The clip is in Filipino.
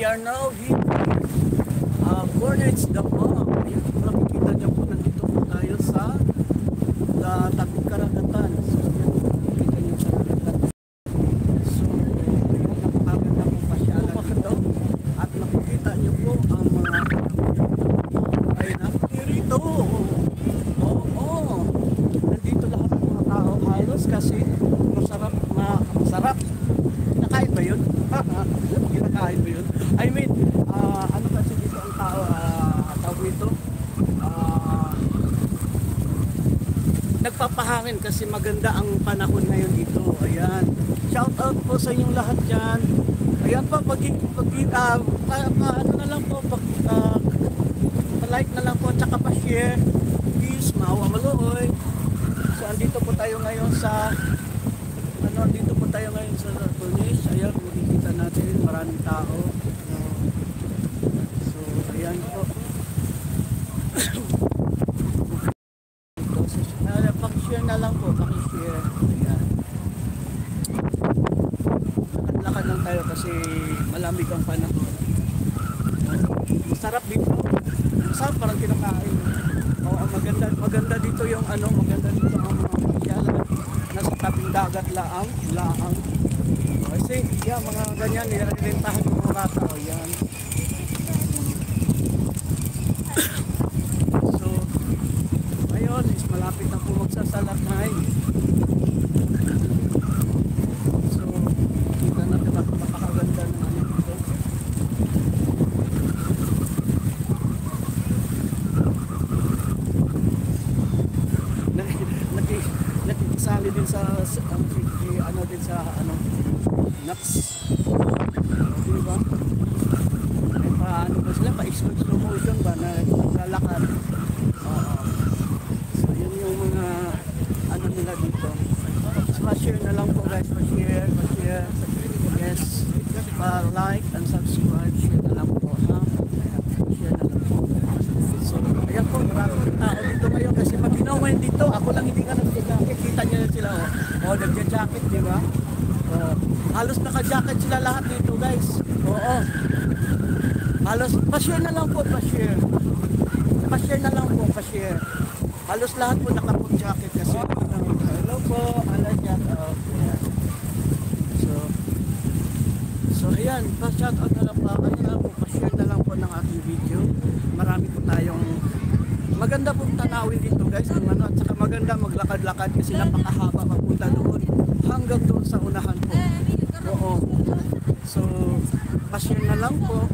We are now here. Cornets Damam. Ayan, nakikita niyo po, nandito po tayo sa tabing karagatan. So, ayan, nakikita niyo sa karagatan. So, napakaganda po pasyalan dito. At nakikita niyo po ang mga ay rito. Oo. Nandito lahat ng mga tao halos kasi masarap. Kinakain ba yun? Kinakain ba yun? I mean, ano kasi dito ang tao, tawag nito? Nagpapahangin kasi maganda ang panahon ngayon dito. Ayan. Shout out po sa inyong lahat dyan. Ayan po, ano na lang po, like na lang po, tsaka pa-share. Please, maawa maluoy. So, andito po tayo ngayon sa Corniche. Ayan, makikita natin, maraming tao. So, ayan po. Pakishare na lang po, pakishare. Ayan. Lakad-lakad lang tayo kasi malamig ang panahon. Masarap dito. Masarap, parang kinakain. Maganda dito yung maganda dito ang mga pasyalan. Nasa tabing dagat laang. Kasi mga ganyan, nililentahan yung mga bata. Ayan. So, ngayon is malapit na po magsasalakay. So, kita natin napakaganda ng dito. Nakikisali din sa nuts. Diba? Ay paano ba sila? Pa-slow motion ba na naglalakad? So yun yung mga nila dito. Pa-share na lang po guys. Pa-share. Yes. Pa-like and subscribe. Share na lang po. Share na lang po. So ayan po. Maraming tao dito ngayon kasi pag ginawain dito, ako lang hindi ka nag-jacket. Kita nyo na sila. Nag-jacket, diba? Halos naka-jacket sila lahat dito guys. Oo. Halos, pa-share na lang po, pa-share. Pa-share na lang po, pa-share. Halos lahat po naka-jacket kasi. Hello po, ayan. So ayan, pa-shout out na lang po. Pa-share na lang po ng ating video. Marami po tayong maganda pong tanawin dito guys. At saka maganda maglakad-lakad kasi napakahaba papunta doon. Hanggang doon sa unahan po. Oo. So, pa-share na lang po.